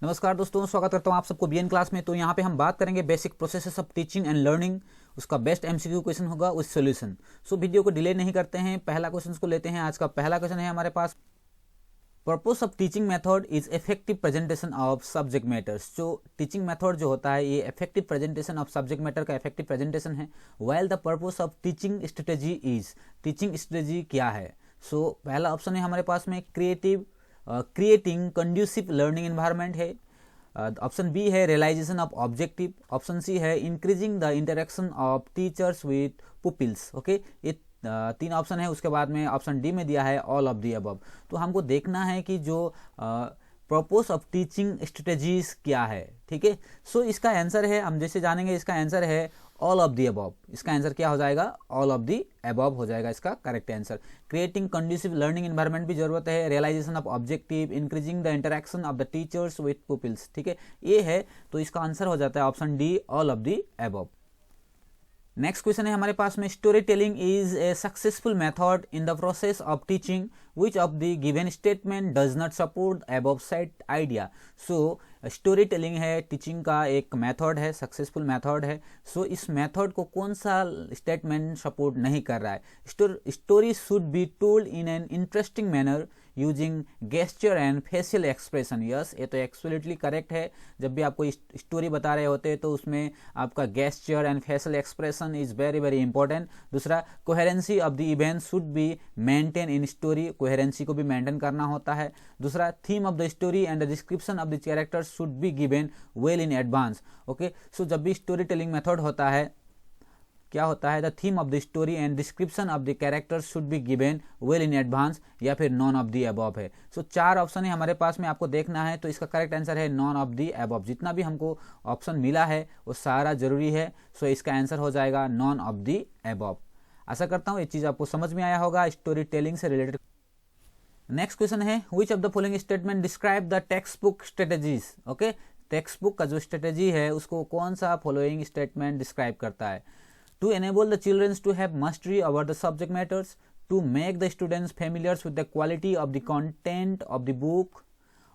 नमस्कार दोस्तों, स्वागत करता हूँ आप सबको बीएन क्लास में। तो यहाँ पे हम बात करेंगे basic processes of teaching and learning. उसका बेस्ट एमसीक्यू क्वेश्चन होगा उस सॉल्यूशन। सो वीडियो को डिले नहीं करते हैं, पहला क्वेश्चन को लेते हैं। आज का पहला क्वेश्चन है हमारे पास, purpose of teaching method is effective presentation of subject matters. जो टीचिंग मेथड जो होता है ये effective presentation of subject matter का इफेक्टिव प्रेजेंटेशन है। While the purpose of teaching strategy is, teaching strategy क्या है। सो पहला ऑप्शन है हमारे पास में क्रिएटिंग कंड्यूसिव लर्निंग एनवायरनमेंट है। ऑप्शन बी है realisation of objective. Option C है increasing the interaction of teachers with pupils. Okay, ये तीन ऑप्शन है। उसके बाद में ऑप्शन डी में दिया है ऑल ऑफ दी अबव। तो हमको देखना है कि जो पर्पस ऑफ टीचिंग स्ट्रेटेजीज क्या है। ठीक है, सो इसका आंसर है, हम जैसे जानेंगे, इसका आंसर है ऑल ऑफ दी अबव। इसका आंसर क्या हो जाएगा? ऑल ऑफ दी अबव हो जाएगा इसका correct answer. Creating conducive learning environment भी जरूरत है, realisation of objective, increasing the interaction of the teachers with pupils. ठीक है, ये है, तो इसका आंसर हो जाता है option D, all of the above. Next question है हमारे पास में, story telling is a successful method in the process of teaching which of the given statement does not support above set idea. So story telling है, teaching का एक method है, successful method है। सो इस मेथड को कौन सा स्टेटमेंट सपोर्ट नहीं कर रहा है? Story should be told in an interesting manner using gesture and facial expression. Yes, ये तो एब्सोल्युटली करेक्ट है। जब भी आपको स्टोरी बता रहे होते हैं तो उसमें आपका gesture and facial expression is very very important. दूसरा, coherency of the event should be maintain in story, coherency को भी मेंटेन करना होता है। दूसरा, theme of the story and the description of the characters should be given well in advance. Okay, so जब भी story telling method होता है, क्या होता है? The theme of the story and description of the characters should be given well in advance, या फिर none of the above है। सो चार ऑप्शन है हमारे पास में, आपको देखना है। तो इसका करेक्ट आंसर है नॉन ऑफ द अबव। जितना भी हमको ऑप्शन मिला है वो सारा जरूरी है। सो इसका आंसर हो जाएगा नॉन ऑफ द अबव। आशा करता हूँ ये चीज आपको समझ में आया होगा स्टोरी टेलिंग से रिलेटेड। नेक्स्ट क्वेश्चन है, which of the following statement describe the text book strategies. Okay, text book का जो स्ट्रेटेजी है उसको कौन सा फॉलोइंग स्टेटमेंट डिस्क्राइब करता है? To enable the children to have mastery over the subject matters, to make the students familiar with the quality of the content of the book.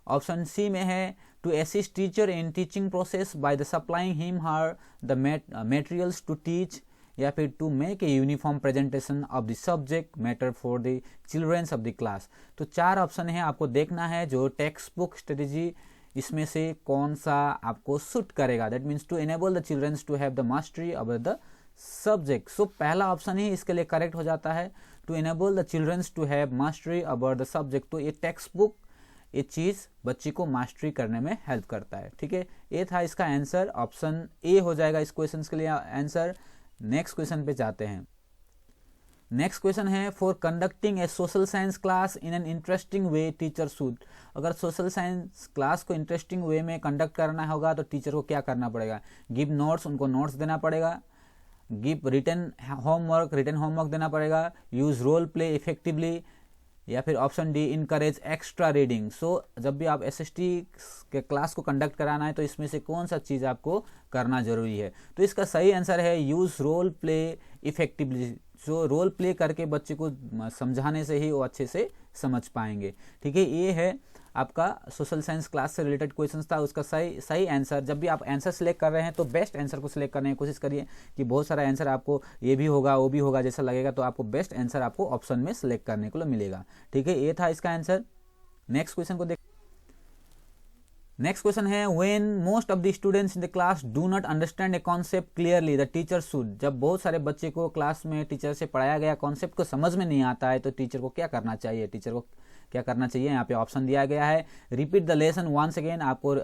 Option C में है to assist teacher in teaching process by the supplying him her the materials to teach, या फिर to make a uniform presentation of the subject matter for the children of the class। तो चार option है, आपको देखना है जो text book strategy इसमें से कौन सा आपको सूट करेगा। That means to enable the childrens to have the mastery over the subject. So पहला ऑप्शन ही इसके लिए करेक्ट हो जाता है, to enable the childrens to have mastery over the subject. तो ये टेक्स्ट बुक ये चीज बच्चे को मास्टरी करने में हेल्प करता है। ठीक है, ये था इसका आंसर, ऑप्शन ए हो जाएगा इस क्वेश्चन के लिए आंसर। नेक्स्ट क्वेश्चन पे जाते हैं। नेक्स्ट क्वेश्चन है, for conducting A social science class in an interesting way teacher should. अगर सोशल साइंस क्लास को इंटरेस्टिंग वे में कंडक्ट करना होगा तो टीचर को क्या करना पड़ेगा? गिव नोट्स, उनको नोट्स देना पड़ेगा। गिव रिटन होमवर्क देना पड़ेगा। यूज रोल प्ले इफेक्टिवली, या फिर option D encourage extra reading. So जब भी आप एसएसटी के क्लास को कंडक्ट कराना है तो इसमें से कौन सा चीज़ आपको करना जरूरी है? तो इसका सही आंसर है use role play effectively. So role play करके बच्चे को समझाने से ही वो अच्छे से समझ पाएंगे। ठीक है, ये है आपका सोशल साइंस क्लास से रिलेटेड क्वेश्चन था, उसका सही आंसर। जब भी आप आंसर सेलेक्ट कर रहे हैं तो बेस्ट आंसर को सिलेक्ट करने की कोशिश करिए कि बहुत सारा आंसर आपको ये भी होगा वो भी होगा जैसा लगेगा, तो आपको बेस्ट आंसर आपको ऑप्शन में सिलेक्ट करने को मिलेगा। ठीक है, ये था इसका आंसर। नेक्स्ट क्वेश्चन को देख। नेक्स्ट क्वेश्चन है, when most of the students in the class do not understand a concept clearly the teacher should. जब बहुत सारे बच्चे को क्लास में टीचर से पढ़ाया गया कॉन्सेप्ट को समझ में नहीं आता है तो टीचर को क्या करना चाहिए? टीचर को क्या करना चाहिए? यहाँ पे ऑप्शन दिया गया है, repeat the lesson once again. आपको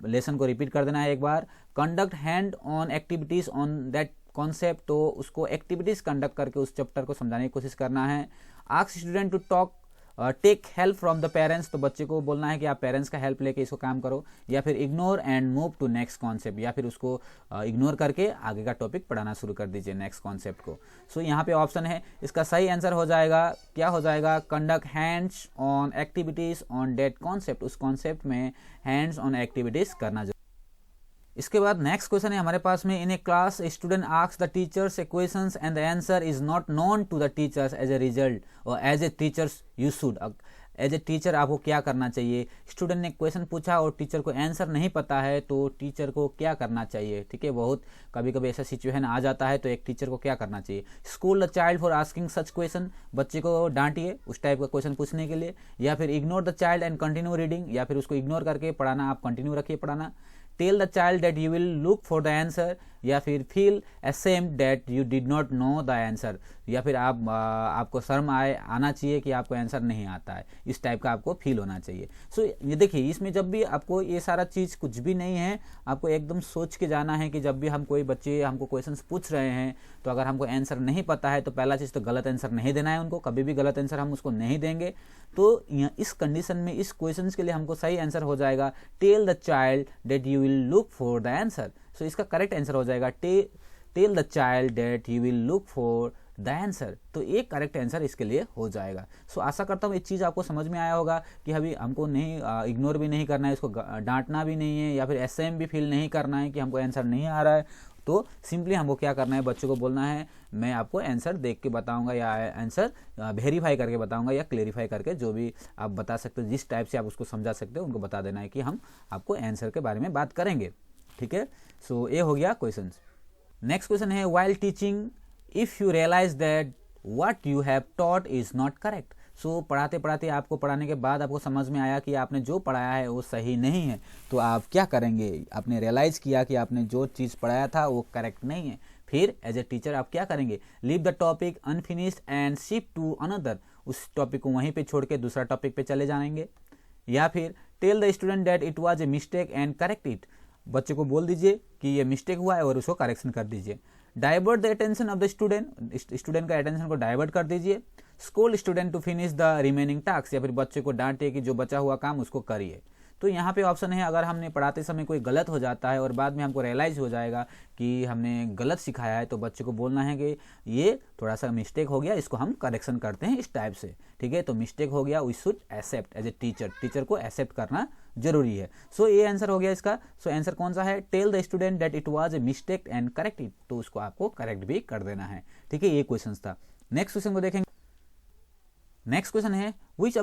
लेसन को रिपीट कर देना है एक बार। Conduct hand on activities on that concept, तो उसको एक्टिविटीज कंडक्ट करके उस चैप्टर को समझाने की कोशिश करना है। Ask student to talk take help from the parents, तो बच्चे को बोलना है कि आप पेरेंट्स का हेल्प लेके इसको काम करो। या फिर ignore and move to next concept, या फिर उसको इग्नोर करके आगे का टॉपिक पढ़ाना शुरू कर दीजिए नेक्स्ट कॉन्सेप्ट को। सो यहाँ पे ऑप्शन है, इसका सही आंसर हो जाएगा, क्या हो जाएगा? Conduct hands on activities on that concept, उस कॉन्सेप्ट में हैंड्स ऑन एक्टिविटीज करना। इसके बाद नेक्स्ट क्वेश्चन है हमारे पास में, in a class student asks the teachers a questions and the answer is not known to the teachers as a result or as a teachers you should. As a teacher आपको क्या करना चाहिए। Student ने question पूछा और teacher को answer नहीं पता है तो टीचर को क्या करना चाहिए, ठीक है। बहुत कभी कभी ऐसा सिचुएशन आ जाता है तो एक टीचर को क्या करना चाहिए। School the child for asking such question, बच्चे को डांटिए उस टाइप का क्वेश्चन पूछने के लिए, या फिर ignore the child and continue reading, या फिर उसको इग्नोर करके पढ़ाना, आप कंटिन्यू रखिए पढ़ाना। Tell the child that you will look for the answer, या फिर feel ashamed that you did not know the answer, या फिर आपको शर्म आना चाहिए कि आपको आंसर नहीं आता है, इस टाइप का आपको फील होना चाहिए। सो ये देखिए, इसमें जब भी आपको ये सारा चीज़ कुछ भी नहीं है, आपको एकदम सोच के जाना है कि जब भी हम कोई बच्चे हमको क्वेश्चंस पूछ रहे हैं तो अगर हमको आंसर नहीं पता है तो पहला चीज़ तो गलत आंसर नहीं देना है उनको, कभी भी गलत आंसर हम उसको नहीं देंगे। तो इस कंडीशन में इस क्वेश्चन के लिए हमको सही आंसर हो जाएगा tell the child that you will look for the answer. So इसका करेक्ट आंसर हो जाएगा tell the child that you will look for the answer. तो एक करेक्ट आंसर इसके लिए हो जाएगा। सो आशा करता हूँ ये चीज़ आपको समझ में आया होगा कि अभी हमको नहीं इग्नोर भी नहीं करना है, इसको डांटना भी नहीं है, या फिर एसएम भी फील नहीं करना है कि हमको आंसर नहीं आ रहा है। तो सिंपली हमको क्या करना है, बच्चों को बोलना है मैं आपको आंसर देख के बताऊंगा, या आंसर वेरीफाई करके बताऊंगा, या क्लेरिफाई करके, जो भी आप बता सकते हो, जिस टाइप से आप उसको समझा सकते हो उनको बता देना है कि हम आपको आंसर के बारे में बात करेंगे, ठीक है। सो ये हो गया क्वेश्चन। नेक्स्ट क्वेश्चन है while teaching if you realize that what you have taught is not correct. So पढ़ाते पढ़ाते आपको पढ़ाने के बाद आपको समझ में आया कि आपने जो पढ़ाया है वो सही नहीं है, तो आप क्या करेंगे। आपने रियलाइज़ किया कि आपने जो चीज़ पढ़ाया था वो करेक्ट नहीं है, फिर एज ए टीचर आप क्या करेंगे, leave the topic unfinished and shift to another, उस टॉपिक को वहीं पे छोड़ के दूसरा टॉपिक पे चले जाएंगे। या फिर tell the student that it was a mistake and correct it, बच्चे को बोल दीजिए कि ये मिस्टेक हुआ है और उसको करेक्शन कर दीजिए। Divert the attention of the student, student का अटेंशन को डाइवर्ट कर दीजिए। School student to finish the remaining task, या फिर बच्चे को डांटिए कि जो बचा हुआ काम उसको करिए। तो यहाँ पे ऑप्शन है, अगर हमने पढ़ाते समय कोई गलत हो जाता है और बाद में हमको रियलाइज हो जाएगा कि हमने गलत सिखाया है, तो बच्चे को बोलना है कि ये थोड़ा सा मिस्टेक हो गया, इसको हम करेक्शन करते हैं इस टाइप से, ठीक है। तो मिस्टेक हो गया, we should accept as a teacher, teacher को एक्सेप्ट करना जरूरी है। सो ये आंसर हो गया इसका। सो आंसर कौन सा है, tell the student that it was a mistake and correct it, तो उसको आपको करेक्ट भी कर देना है, ठीक है। ये क्वेश्चन था। नेक्स्ट क्वेश्चन को देखेंगे। नेक्स्ट क्वेश्चन है which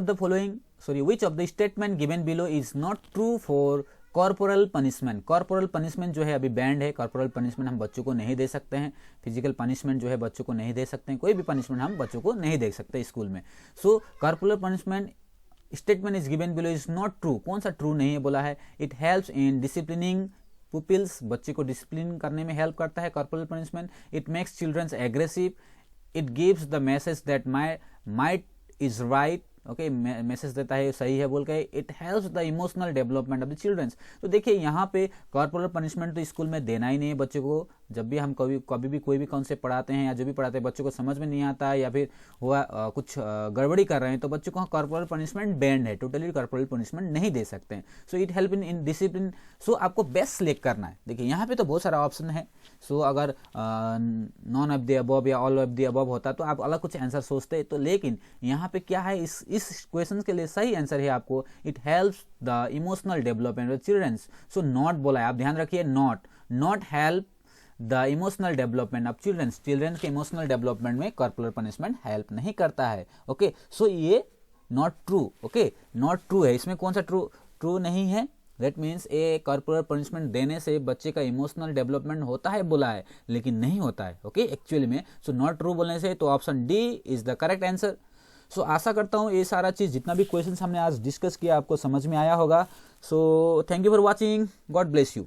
of the statement given below is not true for corporal punishment. Corporal punishment जो है अभी बैंड है, कॉर्पोरल पनिशमेंट हम बच्चों को नहीं दे सकते हैं, फिजिकल पनिशमेंट जो है बच्चों को नहीं दे सकते हैं, कोई भी पनिशमेंट हम बच्चों को नहीं दे सकते स्कूल में। So corporal punishment statement is given below is not true, कौन सा ट्रू नहीं है बोला है। It helps in disciplining pupils, बच्चे को डिसिप्लिन करने में हेल्प करता है corporal punishment. It makes childrens aggressive. It gives the message that might is right, okay, message देता है सही है बोल के। It helps the emotional development of the childrens. तो देखिए यहाँ पे कॉर्पोरल पनिशमेंट तो स्कूल में देना ही नहीं है बच्चों को। जब भी हम कभी भी कोई भी कॉन्सेप्ट पढ़ाते हैं या जो भी पढ़ाते हैं बच्चों को समझ में नहीं आता है या फिर हुआ कुछ गड़बड़ी कर रहे हैं, तो बच्चों को कॉर्पोरल पनिशमेंट बैंड है, टोटली कॉर्पोरल पनिशमेंट नहीं दे सकते हैं। So it help in discipline. So आपको बेस्ट सिलेक्ट करना है। देखिए यहाँ पे तो बहुत सारा ऑप्शन है। सो अगर नॉन ऑफ द अबव या ऑल ऑफ द अबव होता तो आप अलग कुछ आंसर सोचते, तो लेकिन यहाँ पे क्या है, इस क्वेश्चन के लिए सही आंसर है आपको it helps the emotional development of childrens. So not बोला है, आप ध्यान रखिए, not help the emotional development of childrens. Childrens के इमोशनल डेवलपमेंट में कॉर्पोरल पनिशमेंट हेल्प नहीं करता है, ओके। सो ये not true, okay, not true है। इसमें कौन सा ट्रू नहीं है, that means a corporal punishment देने से बच्चे का इमोशनल डेवलपमेंट होता है बोला है, लेकिन नहीं होता है, ओके, एक्चुअली में। सो नॉट ट्रू बोलने से तो option D is the correct answer. So आशा करता हूँ ये सारा चीज़ जितना भी क्वेश्चन हमने आज डिस्कस किया आपको समझ में आया होगा। So thank you for watching, God bless you.